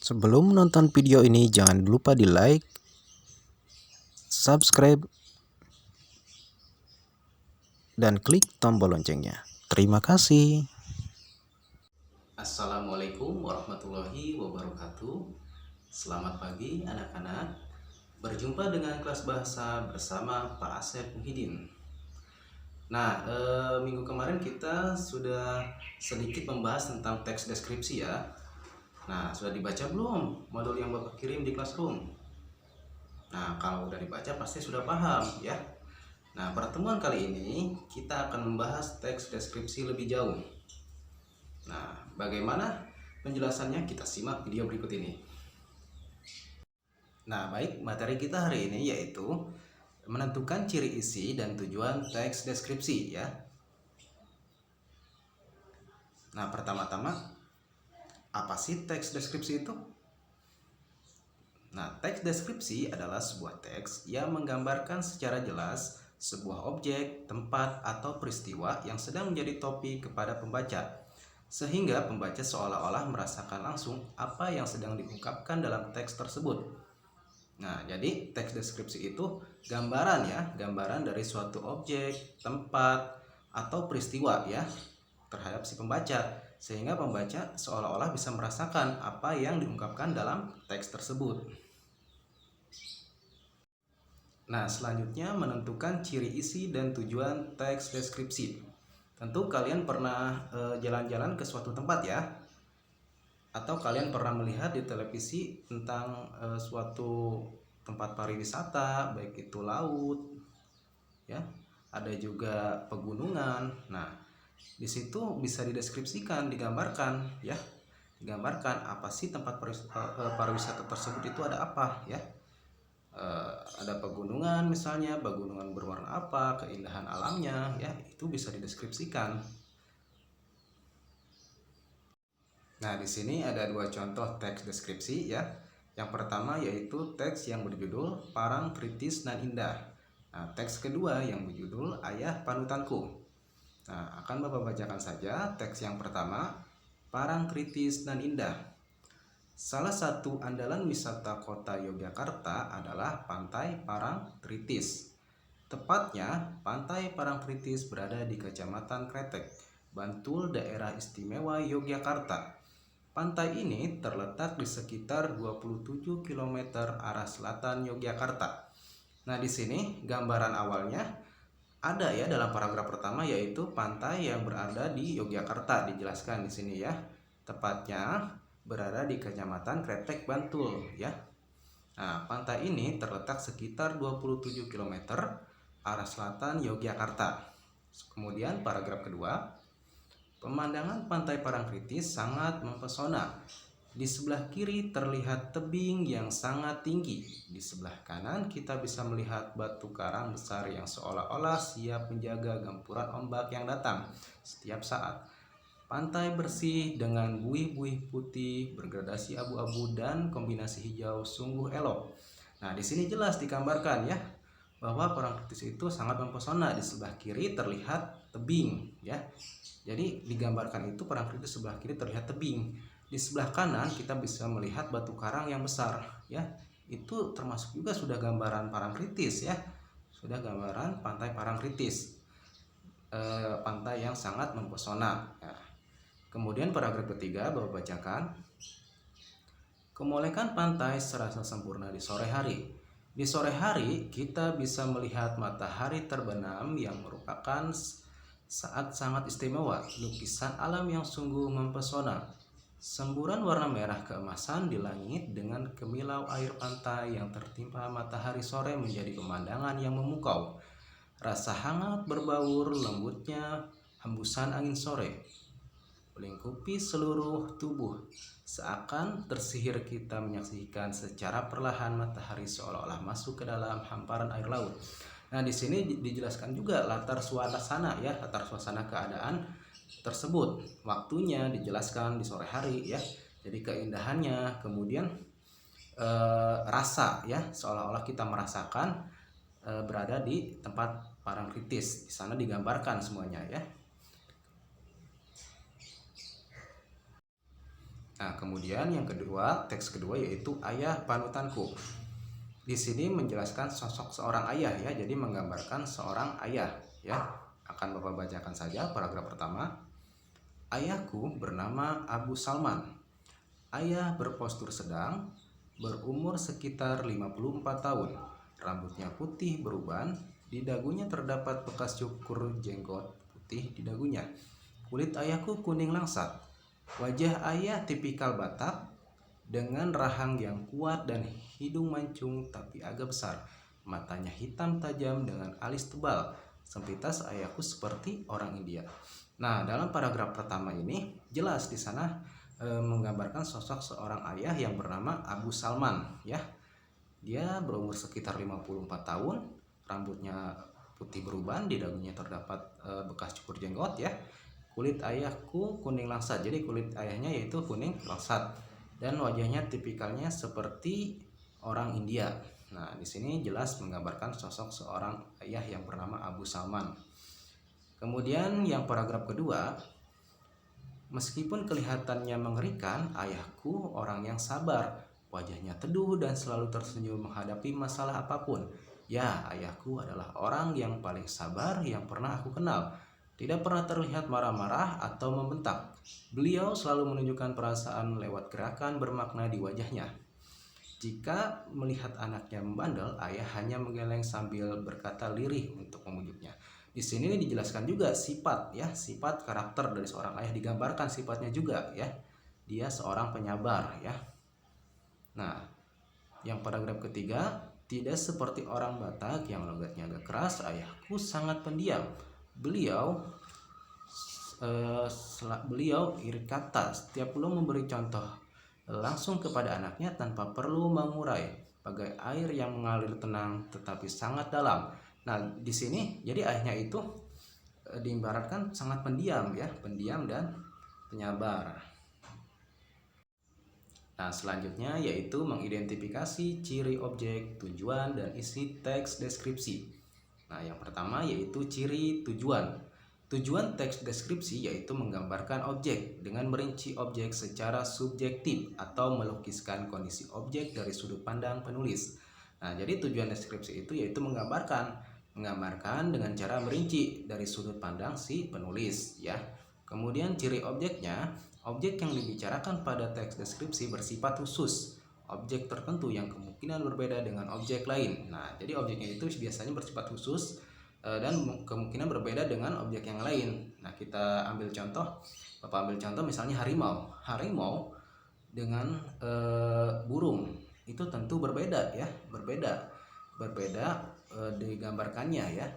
Sebelum menonton video ini, jangan lupa di like, subscribe, dan klik tombol loncengnya. Terima kasih. Assalamualaikum warahmatullahi wabarakatuh. Selamat pagi anak-anak. Berjumpa dengan kelas bahasa bersama Pak Asep Muhyiddin. Nah, minggu kemarin kita sudah sedikit membahas tentang teks deskripsi ya. Nah, sudah dibaca belum modul yang Bapak kirim di Classroom? Nah, kalau udah dibaca pasti sudah paham ya. Nah, pertemuan kali ini kita akan membahas teks deskripsi lebih jauh. Nah, bagaimana penjelasannya? Kita simak video berikut ini. Nah, baik, materi kita hari ini yaitu menentukan ciri isi dan tujuan teks deskripsi ya. Nah, pertama-tama, apa sih teks deskripsi itu? Nah, teks deskripsi adalah sebuah teks yang menggambarkan secara jelas sebuah objek, tempat, atau peristiwa yang sedang menjadi topik kepada pembaca, sehingga pembaca seolah-olah merasakan langsung apa yang sedang diungkapkan dalam teks tersebut. Nah, jadi teks deskripsi itu gambaran ya, gambaran dari suatu objek, tempat, atau peristiwa ya terhadap si pembaca, sehingga pembaca seolah-olah bisa merasakan apa yang diungkapkan dalam teks tersebut. Nah, selanjutnya menentukan ciri isi dan tujuan teks deskripsi. Tentu kalian pernah jalan-jalan ke suatu tempat ya, atau kalian pernah melihat di televisi tentang suatu tempat pariwisata, baik itu laut, ya, ada juga pegunungan. Nah, di situ bisa dideskripsikan, digambarkan, ya, digambarkan apa sih tempat pariwisata tersebut itu ada apa, ya. Ada pegunungan misalnya, pegunungan berwarna apa, keindahan alamnya, ya, itu bisa dideskripsikan. Nah, di sini ada dua contoh teks deskripsi ya. Yang pertama yaitu teks yang berjudul Parang Kritis dan Indah. Nah, teks kedua yang berjudul Ayah Panutanku. Nah, akan Bapak bacakan saja teks yang pertama, Parang Kritis dan Indah. Salah satu andalan wisata kota Yogyakarta adalah Pantai Parangtritis. Tepatnya, Pantai Parangtritis berada di Kecamatan Kretek, Bantul, Daerah Istimewa Yogyakarta. Pantai ini terletak di sekitar 27 km arah selatan Yogyakarta. Nah, di sini gambaran awalnya ada ya dalam paragraf pertama, yaitu pantai yang berada di Yogyakarta, dijelaskan di sini ya. Tepatnya berada di Kecamatan Kretek, Bantul ya. Nah, pantai ini terletak sekitar 27 km arah selatan Yogyakarta. Kemudian paragraf kedua, pemandangan Pantai Parangtritis sangat mempesona. Di sebelah kiri terlihat tebing yang sangat tinggi. Di sebelah kanan kita bisa melihat batu karang besar yang seolah-olah siap menjaga gempuran ombak yang datang setiap saat. Pantai bersih dengan buih-buih putih, bergradasi abu-abu dan kombinasi hijau sungguh elok. Nah, di sini jelas digambarkan ya bahwa Parangtritis itu sangat mempesona. Di sebelah kiri terlihat tebing ya. Jadi digambarkan itu Parangtritis sebelah kiri terlihat tebing. Di sebelah kanan kita bisa melihat batu karang yang besar ya. Itu termasuk juga sudah gambaran Parangtritis ya. Sudah gambaran Pantai Parangtritis. Pantai yang sangat mempesona ya. Kemudian paragraf ketiga Bapak bacakan. Kemolekan pantai serasa sempurna di sore hari. Di sore hari kita bisa melihat matahari terbenam yang merupakan saat sangat istimewa, lukisan alam yang sungguh mempesona. Semburan warna merah keemasan di langit dengan kemilau air pantai yang tertimpa matahari sore menjadi pemandangan yang memukau. Rasa hangat berbaur lembutnya hembusan angin sore melingkupi seluruh tubuh. Seakan tersihir kita menyaksikan secara perlahan matahari seolah-olah masuk ke dalam hamparan air laut. Nah, di sini dijelaskan juga latar suasana ya, latar suasana keadaan tersebut. Waktunya dijelaskan di sore hari ya. Jadi keindahannya, kemudian rasa ya, seolah-olah kita merasakan berada di tempat Parangtritis. Di sana digambarkan semuanya ya. Nah, kemudian yang kedua, teks kedua yaitu ayah panutanku. Di sini menjelaskan sosok seorang ayah ya, jadi menggambarkan seorang ayah ya. Akan Bapak bacakan saja paragraf pertama. Ayahku bernama Abu Salman. Ayah berpostur sedang, berumur sekitar 54 tahun. Rambutnya putih beruban, di dagunya terdapat bekas cukur jenggot putih di dagunya. Kulit ayahku kuning langsat. Wajah ayah tipikal Batak dengan rahang yang kuat dan hidung mancung tapi agak besar. Matanya hitam tajam dengan alis tebal. Sepintas ayahku seperti orang India. Nah, dalam paragraf pertama ini jelas di sana menggambarkan sosok seorang ayah yang bernama Abu Salman ya. Dia berumur sekitar 54 tahun, rambutnya putih beruban, di dagunya terdapat bekas cukur jenggot ya. Kulit ayahku kuning langsat, jadi kulit ayahnya yaitu kuning langsat dan wajahnya tipikalnya seperti orang India. Nah, di sini jelas menggambarkan sosok seorang ayah yang bernama Abu Salman. Kemudian yang paragraf kedua, meskipun kelihatannya mengerikan, ayahku orang yang sabar, wajahnya teduh dan selalu tersenyum menghadapi masalah apapun. Ya, ayahku adalah orang yang paling sabar yang pernah aku kenal. Tidak pernah terlihat marah-marah atau membentak. Beliau selalu menunjukkan perasaan lewat gerakan bermakna di wajahnya. Jika melihat anaknya membandel, ayah hanya menggeleng sambil berkata lirih untuk memujuknya. Di sini dijelaskan juga sifat ya, sifat karakter dari seorang ayah digambarkan sifatnya juga ya. Dia seorang penyabar ya. Nah, yang paragraf ketiga, tidak seperti orang Batak yang logatnya agak keras, ayahku sangat pendiam. Beliau irit kata, setiap belum memberi contoh langsung kepada anaknya tanpa perlu mengurai, bagai air yang mengalir tenang tetapi sangat dalam. Nah, di sini jadi ayahnya itu diibaratkan sangat pendiam ya, pendiam dan penyabar. Nah, selanjutnya yaitu mengidentifikasi ciri objek, tujuan, dan isi teks deskripsi. Nah, yang pertama yaitu ciri tujuan. Tujuan teks deskripsi yaitu menggambarkan objek dengan merinci objek secara subjektif atau melukiskan kondisi objek dari sudut pandang penulis. Nah, jadi tujuan deskripsi itu yaitu menggambarkan dengan cara merinci dari sudut pandang si penulis ya. Kemudian ciri objeknya, objek yang dibicarakan pada teks deskripsi bersifat khusus, objek tertentu yang kemungkinan berbeda dengan objek lain. Nah, jadi objeknya itu biasanya bersifat khusus dan kemungkinan berbeda dengan objek yang lain. Nah, kita ambil contoh, Bapak ambil contoh misalnya harimau. Harimau dengan burung itu tentu berbeda ya, berbeda digambarkannya ya.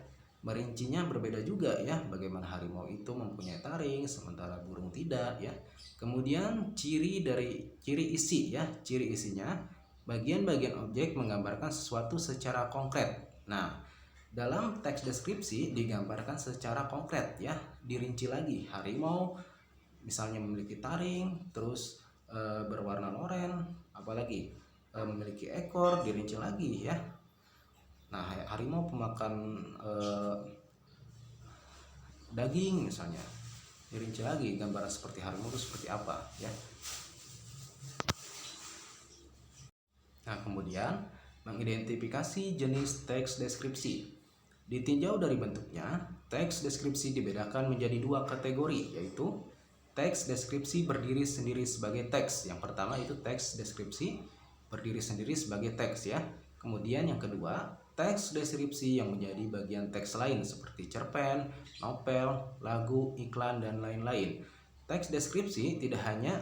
Merincinya berbeda juga ya, bagaimana harimau itu mempunyai taring sementara burung tidak ya. Kemudian ciri isi ya, ciri isinya bagian-bagian objek menggambarkan sesuatu secara konkret. Nah, dalam teks deskripsi digambarkan secara konkret ya, dirinci lagi. Harimau misalnya memiliki taring, terus berwarna oranye, apalagi memiliki ekor, dirinci lagi ya. Nah, harimau pemakan daging misalnya, dirinci lagi gambaran seperti harimau itu seperti apa ya. Nah, kemudian mengidentifikasi jenis teks deskripsi. Ditinjau dari bentuknya, teks deskripsi dibedakan menjadi dua kategori, yaitu teks deskripsi berdiri sendiri sebagai teks. Yang pertama itu teks deskripsi berdiri sendiri sebagai teks ya. Kemudian yang kedua, teks deskripsi yang menjadi bagian teks lain seperti cerpen, novel, lagu, iklan, dan lain-lain. Teks deskripsi tidak hanya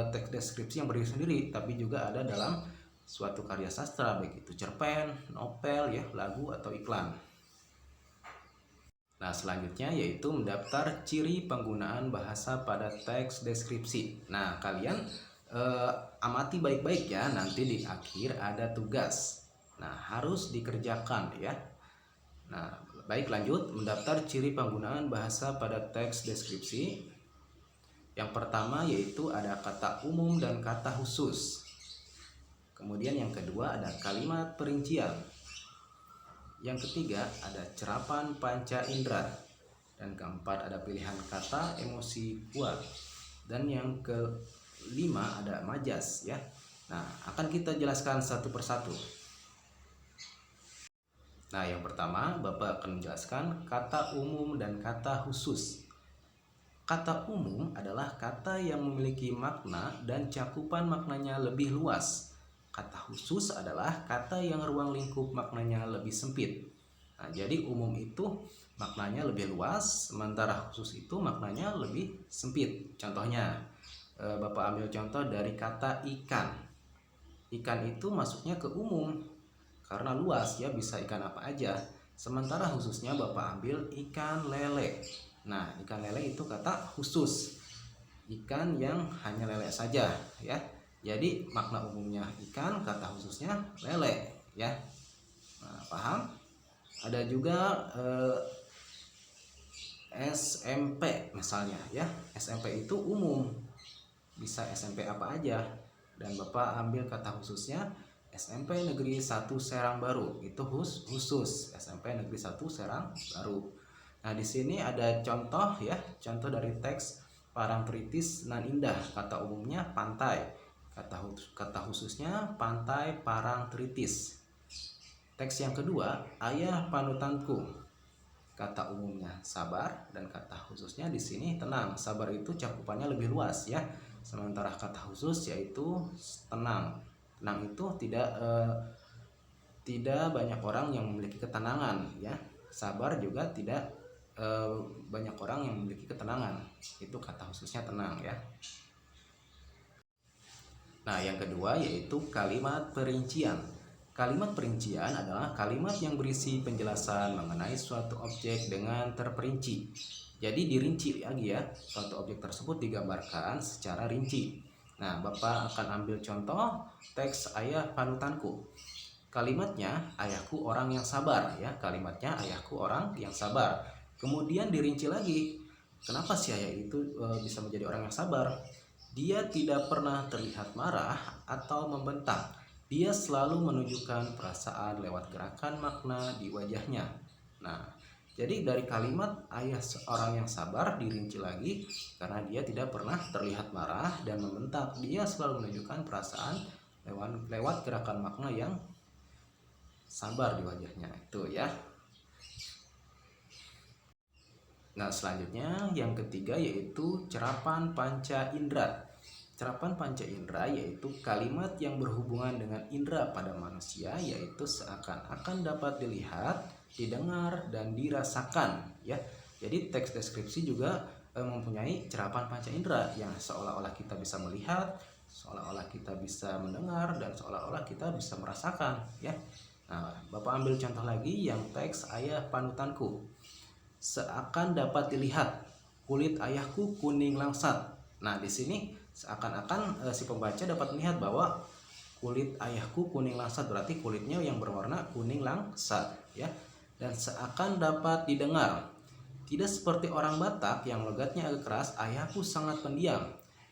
teks deskripsi yang berdiri sendiri, tapi juga ada dalam suatu karya sastra, baik itu cerpen, novel, ya, lagu, atau iklan. Nah, selanjutnya yaitu mendaftar ciri penggunaan bahasa pada teks deskripsi. Nah, kalian amati baik-baik ya, nanti di akhir ada tugas. Nah, harus dikerjakan ya. Nah, baik, lanjut. Mendaftar ciri penggunaan bahasa pada teks deskripsi. Yang pertama yaitu ada kata umum dan kata khusus. Kemudian yang kedua ada kalimat perincian. Yang ketiga ada cerapan panca indera. Dan keempat ada pilihan kata emosi kuat. Dan yang 5 ada majas ya. Nah, akan kita jelaskan satu persatu. Nah, yang pertama Bapak akan menjelaskan kata umum dan kata khusus. Kata umum adalah kata yang memiliki makna dan cakupan maknanya lebih luas. Kata khusus adalah kata yang ruang lingkup maknanya lebih sempit. Nah, jadi umum itu maknanya lebih luas, sementara khusus itu maknanya lebih sempit. Contohnya, Bapak ambil contoh dari kata ikan. Ikan itu masuknya ke umum karena luas ya, bisa ikan apa aja. Sementara khususnya Bapak ambil ikan lele. Nah, ikan lele itu kata khusus. Ikan yang hanya lele saja ya. Jadi makna umumnya ikan, kata khususnya lele ya. Nah, paham? Ada juga SMP misalnya ya. SMP itu umum. Bisa SMP apa aja. Dan Bapak ambil kata khususnya SMP Negeri 1 Serang Baru. Itu khusus SMP Negeri 1 Serang Baru. Nah, di sini ada contoh ya, contoh dari teks Parangtritis nan Indah. Kata umumnya pantai. Kata khususnya pantai Parangtritis. Teks yang kedua, ayah panutanku. Kata umumnya sabar dan kata khususnya di sini tenang. Sabar itu cakupannya lebih luas ya. Sementara kata khusus yaitu tenang. Tenang itu tidak banyak orang yang memiliki ketenangan ya. Sabar juga tidak banyak orang yang memiliki ketenangan. Itu kata khususnya tenang ya. Nah, yang kedua yaitu kalimat perincian. Kalimat perincian adalah kalimat yang berisi penjelasan mengenai suatu objek dengan terperinci. Jadi dirinci lagi ya, suatu objek tersebut digambarkan secara rinci. Nah, Bapak akan ambil contoh teks ayah panutanku. Kalimatnya ayahku orang yang sabar ya, kalimatnya ayahku orang yang sabar. Kemudian dirinci lagi. Kenapa si ayah itu bisa menjadi orang yang sabar? Dia tidak pernah terlihat marah atau membentak. Dia selalu menunjukkan perasaan lewat gerakan makna di wajahnya. Nah, jadi dari kalimat ayah seorang yang sabar dirinci lagi karena dia tidak pernah terlihat marah dan membentak. Dia selalu menunjukkan perasaan lewat gerakan makna yang sabar di wajahnya. Itu ya. Nah, selanjutnya yang ketiga yaitu cerapan panca indera. Cerapan panca indera yaitu kalimat yang berhubungan dengan indera pada manusia, yaitu seakan-akan dapat dilihat, didengar, dan dirasakan ya. Jadi teks deskripsi juga mempunyai cerapan panca indera yang seolah-olah kita bisa melihat, seolah-olah kita bisa mendengar, dan seolah-olah kita bisa merasakan ya. Nah, Bapak ambil contoh lagi yang teks ayah panutanku. Seakan dapat dilihat, kulit ayahku kuning langsat. Nah, di sini seakan-akan si pembaca dapat melihat bahwa kulit ayahku kuning langsat berarti kulitnya yang berwarna kuning langsat ya. Dan seakan dapat didengar, tidak seperti orang Batak yang logatnya agak keras, ayahku sangat pendiam.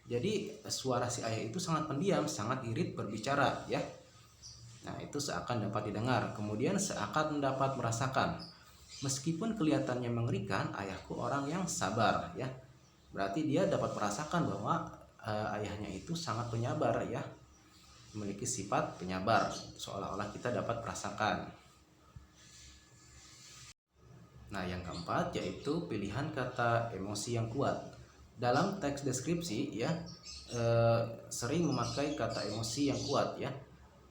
Jadi suara si ayah itu sangat pendiam, sangat irit berbicara ya. Nah, itu seakan dapat didengar. Kemudian seakan dapat merasakan, meskipun kelihatannya mengerikan, ayahku orang yang sabar ya. Berarti dia dapat merasakan bahwa ayahnya itu sangat penyabar ya, memiliki sifat penyabar, seolah-olah kita dapat merasakan. Nah, yang keempat yaitu pilihan kata emosi yang kuat. Dalam teks deskripsi ya, sering memakai kata emosi yang kuat ya.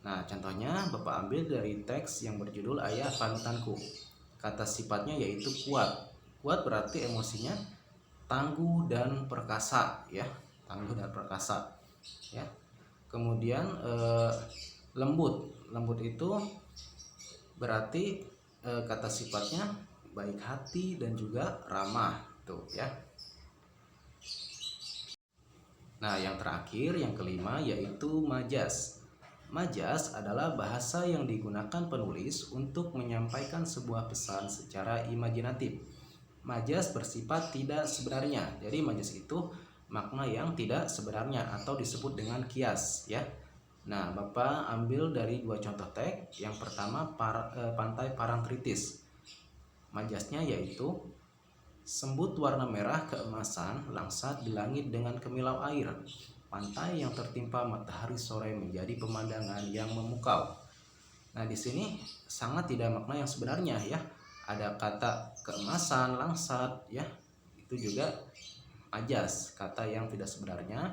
Nah, contohnya Bapak ambil dari teks yang berjudul Ayah Panutanku. Kata sifatnya yaitu kuat. Kuat berarti emosinya tangguh dan perkasa ya. Tangguh dan perkasa ya. Kemudian lembut. Lembut itu berarti kata sifatnya baik hati dan juga ramah tuh ya. Nah, yang terakhir yang kelima yaitu majas. Majas adalah bahasa yang digunakan penulis untuk menyampaikan sebuah pesan secara imajinatif. Majas bersifat tidak sebenarnya. Jadi majas itu makna yang tidak sebenarnya atau disebut dengan kias ya. Nah, Bapak ambil dari dua contoh teks. Yang pertama pantai Parangtritis. Majasnya yaitu sembut warna merah keemasan langsat di langit dengan kemilau air. pantai yang tertimpa matahari sore menjadi pemandangan yang memukau. Nah, di sini sangat tidak makna yang sebenarnya ya. Ada kata keemasan, langsat ya. Itu juga majas, kata yang tidak sebenarnya.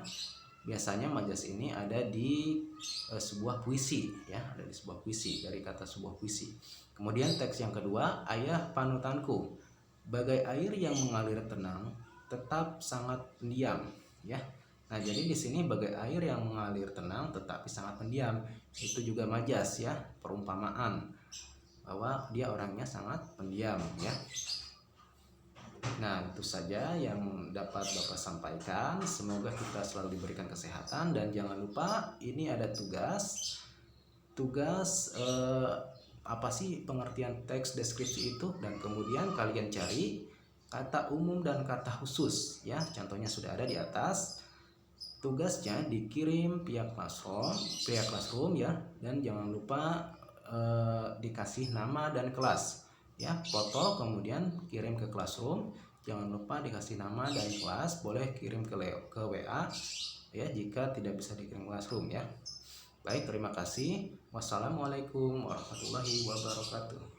Biasanya majas ini ada di sebuah puisi ya, ada di sebuah puisi, dari kata sebuah puisi. Kemudian teks yang kedua, ayah panutanku, bagai air yang mengalir tenang, tetap sangat pendiam ya. Nah, jadi di sini bagai air yang mengalir tenang tetapi sangat pendiam, itu juga majas ya, perumpamaan bahwa dia orangnya sangat pendiam ya. Nah, itu saja yang dapat Bapak sampaikan. Semoga kita selalu diberikan kesehatan, dan jangan lupa ini ada tugas apa sih pengertian teks deskripsi itu, dan kemudian kalian cari kata umum dan kata khusus ya. Contohnya sudah ada di atas. Tugasnya dikirim pihak classroom ya, dan jangan lupa dikasih nama dan kelas ya. Foto kemudian kirim ke classroom, jangan lupa dikasih nama dan kelas. Boleh kirim ke WA ya jika tidak bisa dikirim ke classroom ya. Baik, terima kasih. Wassalamualaikum warahmatullahi wabarakatuh.